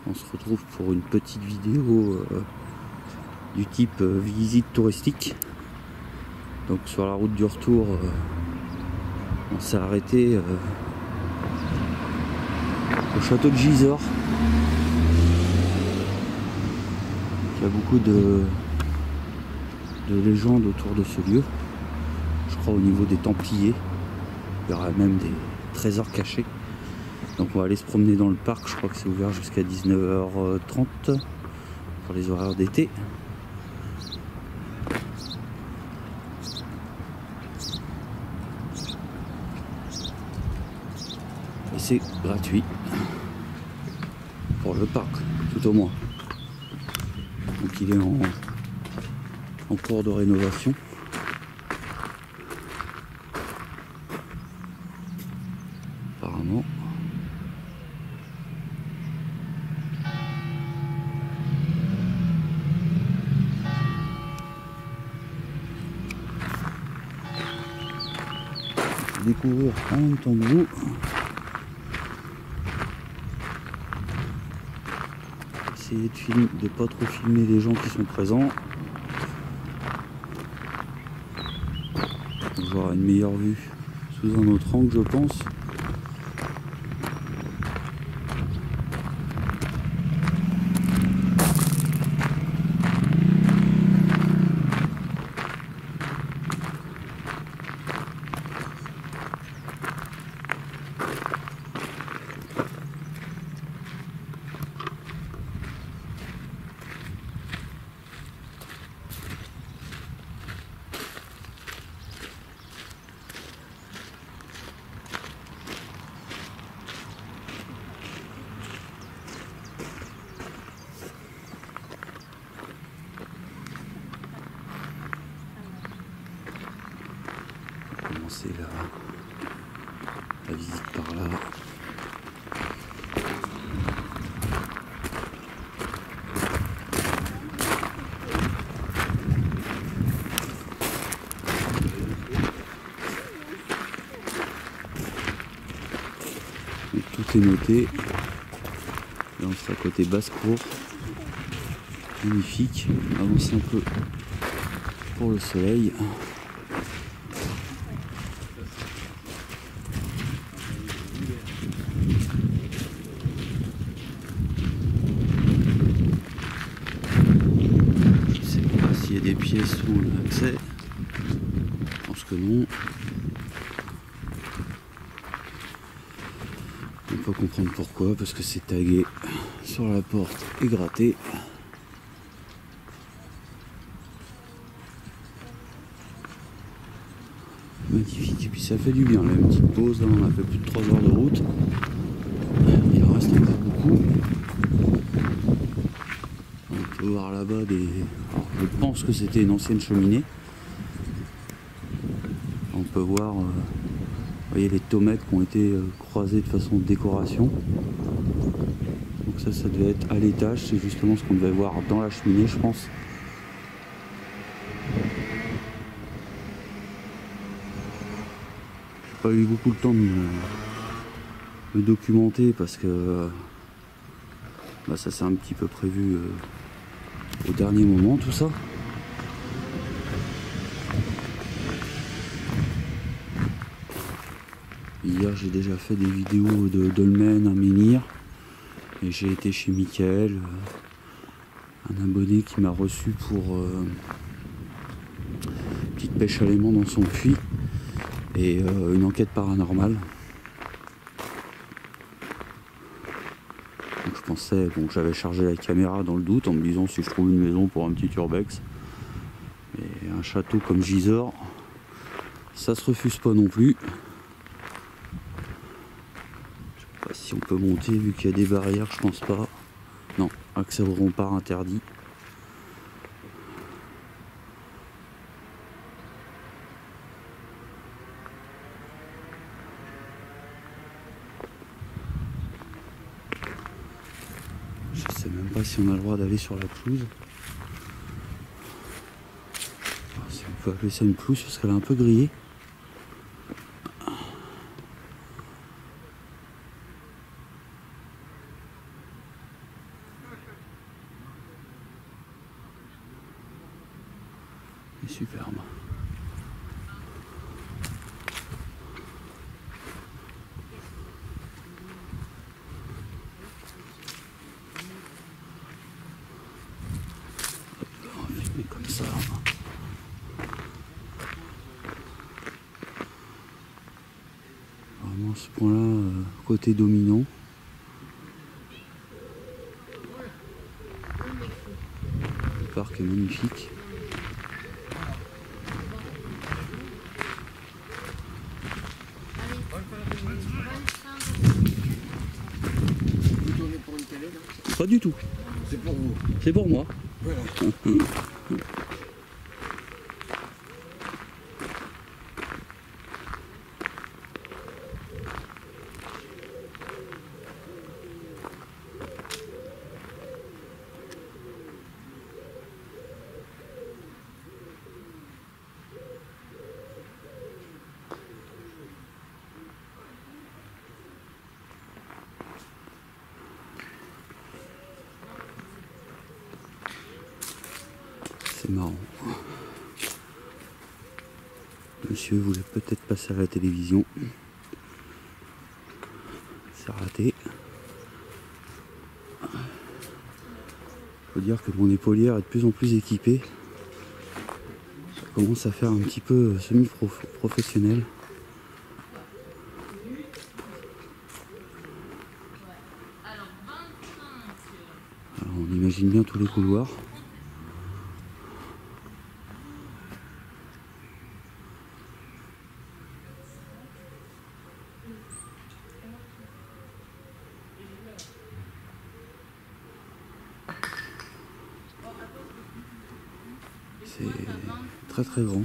On se retrouve pour une petite vidéo du type visite touristique. Donc sur la route du retour, on s'est arrêté au château de Gisors. Il y a beaucoup de légendes autour de ce lieu. Je crois au niveau des Templiers, il y aura même des trésors cachés. Donc on va aller se promener dans le parc, je crois que c'est ouvert jusqu'à 19h30 pour les horaires d'été. Et c'est gratuit pour le parc, tout au moins. Donc il est en cours de rénovation. Apparemment. Découvrir en même temps que vous. Essayer de pas trop filmer les gens qui sont présents. J'aurai une meilleure vue sous un autre angle, je pense. Commencer la visite par là. Donc, tout est noté. Là on sera côté basse-cour. Magnifique. Avance un peu pour le soleil. Il y a des pièces où on a accès. Je pense que non. On peut comprendre pourquoi, parce que c'est tagué sur la porte et gratté. Magnifique, et puis ça fait du bien là, une petite pause, là, on a fait plus de 3 heures de route. Il en reste encore beaucoup. On peut voir là-bas des... Alors, je pense que c'était une ancienne cheminée. On peut voir, vous voyez, les tomates qui ont été croisées de façon de décoration. Donc ça devait être à l'étage, c'est justement ce qu'on devait voir dans la cheminée, je pense. J'ai pas eu beaucoup le temps de me documenter parce que bah, ça c'est un petit peu prévu au dernier moment tout ça. Hier j'ai déjà fait des vidéos de dolmen à Menhir et j'ai été chez Michael, un abonné qui m'a reçu pour petite pêche à l'aimant dans son puits. et une enquête paranormale. Donc je pensais, donc j'avais chargé la caméra dans le doute en me disant si je trouve une maison pour un petit urbex. Et un château comme Gisors, ça se refuse pas non plus. Je sais pas si on peut monter vu qu'il y a des barrières, je pense pas. Non, accès au rempart interdit. Je sais même pas si on a le droit d'aller sur la pelouse. Si on peut appeler ça une pelouse parce qu'elle est un peu grillée. C'est superbe. On va filmer comme ça. Vraiment ce point-là, côté dominant. Le parc est magnifique. Vous tournez pour une télé, là? Pas du tout. C'est pour vous. C'est pour moi. Voilà. C'est marrant. Monsieur voulait peut-être passer à la télévision. C'est raté. Faut dire que mon épaulière est de plus en plus équipée. Ça commence à faire un petit peu semi-professionnel. Alors on imagine bien tous les couloirs. C'est très très grand.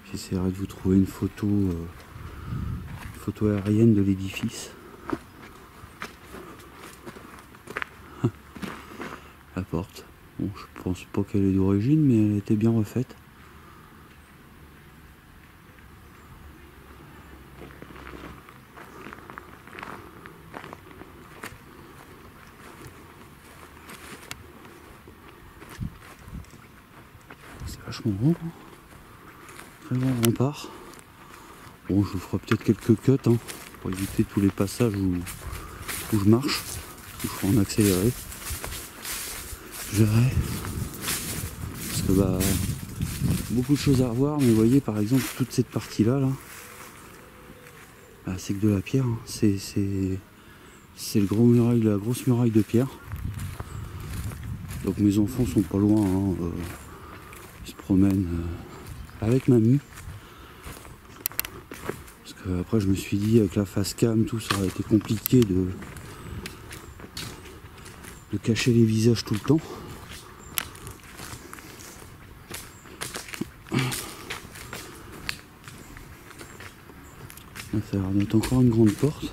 J'essaierai de vous trouver une photo aérienne de l'édifice. La porte. Bon, je pense pas qu'elle est d'origine, mais elle était bien refaite. C'est vachement grand. Très grand rempart. Bon, je vous ferai peut-être quelques cuts hein, pour éviter tous les passages où je marche. Je ferai en accéléré. Je verrai. Parce que bah, beaucoup de choses à revoir, mais vous voyez par exemple toute cette partie-là, là, bah, c'est que de la pierre. Hein. C'est le gros muraille, la grosse muraille de pierre. Donc mes enfants sont pas loin. Hein, ils se promènent avec mamie. Parce que après je me suis dit avec la face cam, tout ça aurait été compliqué de cacher les visages tout le temps. Là, ça a l'air d'être encore une grande porte.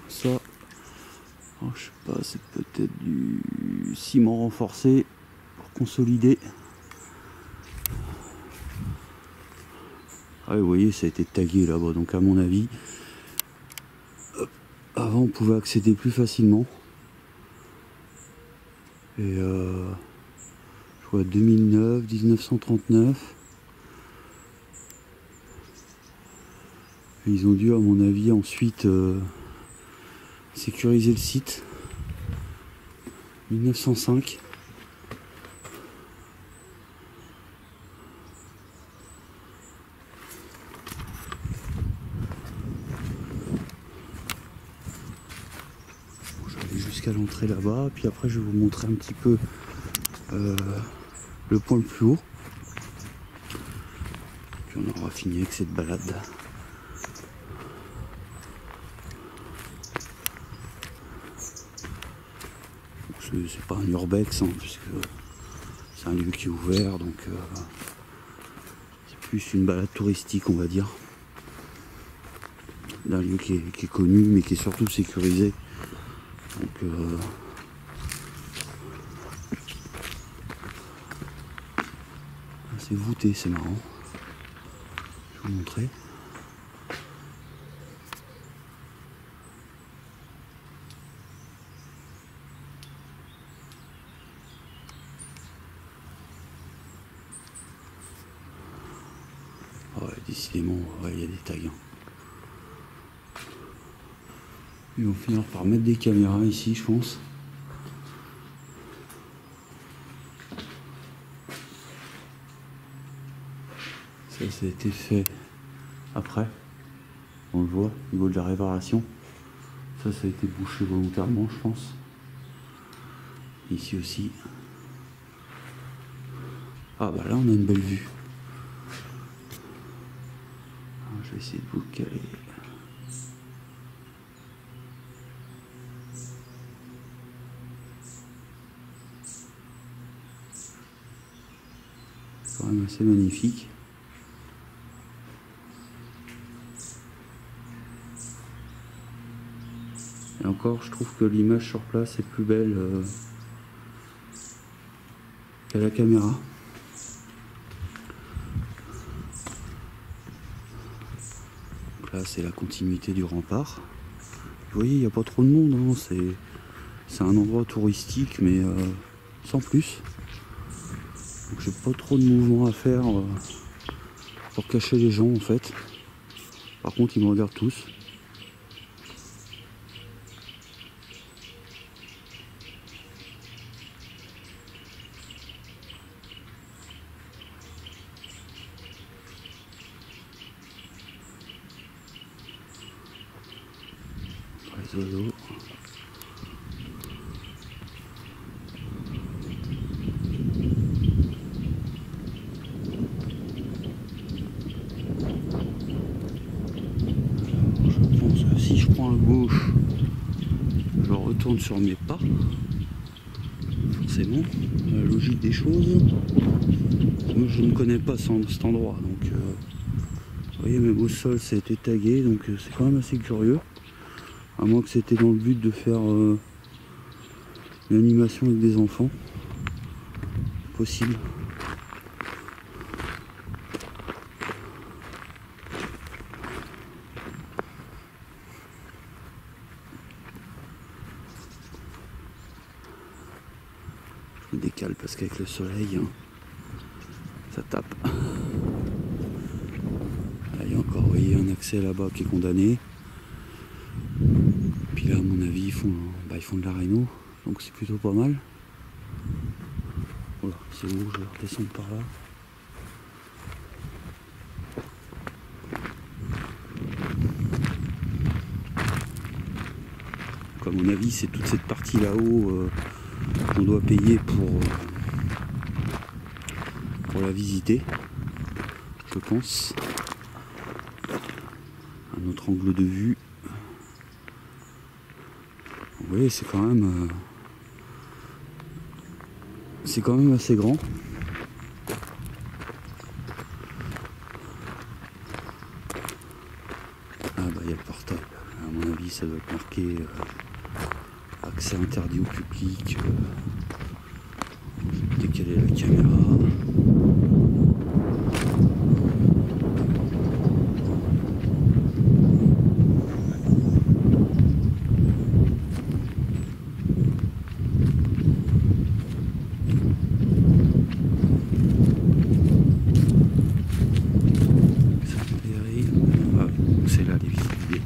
Ça, oh, je sais pas, c'est peut-être du ciment renforcé pour consolider. Ah, vous voyez, ça a été tagué là-bas, donc à mon avis, hop, avant on pouvait accéder plus facilement. Et je vois 2009, 1939. Et ils ont dû, à mon avis, ensuite sécuriser le site. 1905. Bon, je vais aller jusqu'à l'entrée là-bas, puis après je vais vous montrer un petit peu le point le plus haut. Puis on aura fini avec cette balade. C'est pas un urbex, hein, puisque c'est un lieu qui est ouvert, donc c'est plus une balade touristique, on va dire, d'un lieu qui est connu, mais qui est surtout sécurisé. Donc c'est voûté, c'est marrant. Je vais vous montrer. Ouais, décidément, ouais, il y a des tags. Ils vont finir par mettre des caméras ici, je pense. Ça a été fait après. On le voit au niveau de la réparation. Ça a été bouché volontairement, je pense. Ici aussi. Ah bah là on a une belle vue. Je vais essayer de vous le caler. C'est quand même assez magnifique. Et encore, je trouve que l'image sur place est plus belle qu'à la caméra. Donc là, c'est la continuité du rempart. Vous voyez, il n'y a pas trop de monde, hein. C'est un endroit touristique, mais sans plus. Donc j'ai pas trop de mouvement à faire pour cacher les gens, en fait. Par contre, ils me regardent tous. Les oiseaux. Je pense que si je prends à gauche, je retourne sur mes pas. Forcément, la logique des choses. Moi, je ne connais pas cet endroit, donc vous voyez, même au sol, ça a été tagué, donc c'est quand même assez curieux. À moins que c'était dans le but de faire une animation avec des enfants. Possible. Je me décale parce qu'avec le soleil, hein, ça tape. Là, il y a encore, vous voyez, un accès là-bas qui est condamné. Puis là, à mon avis, ils font de la réno, donc c'est plutôt pas mal. Voilà, c'est où je vais redescendre par là. Donc à mon avis, c'est toute cette partie là-haut qu'on doit payer pour la visiter. je pense. Un autre angle de vue. Vous voyez, c'est quand même assez grand. Ah bah il y a le portail. À mon avis ça doit être marqué accès interdit au public. Je vais décaler la caméra. C'est là les visites guidées.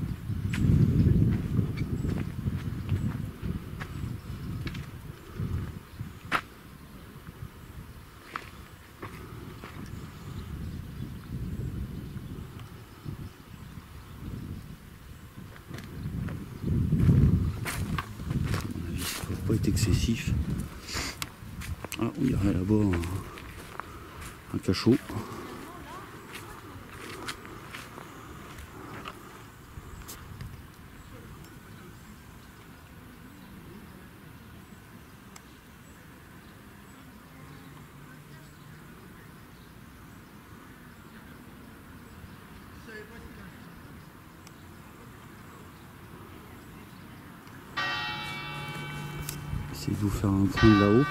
Pas être excessif. Ah, il y aurait là-bas un cachot. Essayez de vous faire un point de là-haut.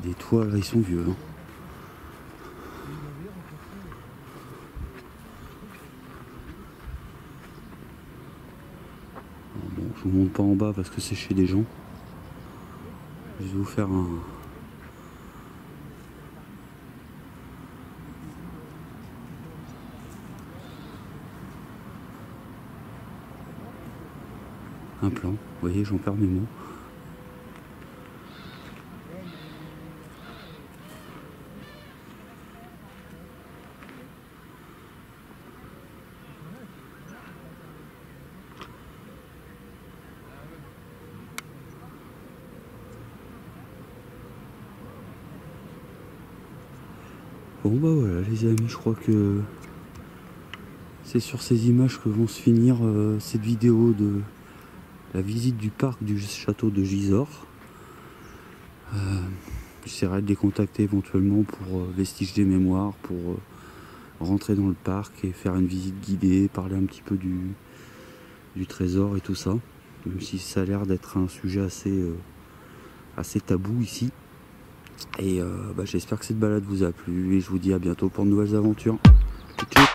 Des toits là ils sont vieux hein. Bon, je vous monte pas en bas parce que c'est chez des gens. Je vais vous faire un plan. Vous voyez, j'en perds mes mots. Bon bah voilà les amis, je crois que c'est sur ces images que vont se finir cette vidéo de la visite du parc du château de Gisors. J'essaierai de les contacter éventuellement pour Vestiges des Mémoires, pour rentrer dans le parc et faire une visite guidée, parler un petit peu du trésor et tout ça, même si ça a l'air d'être un sujet assez tabou ici. Et j'espère que cette balade vous a plu et je vous dis à bientôt pour de nouvelles aventures. Ciao.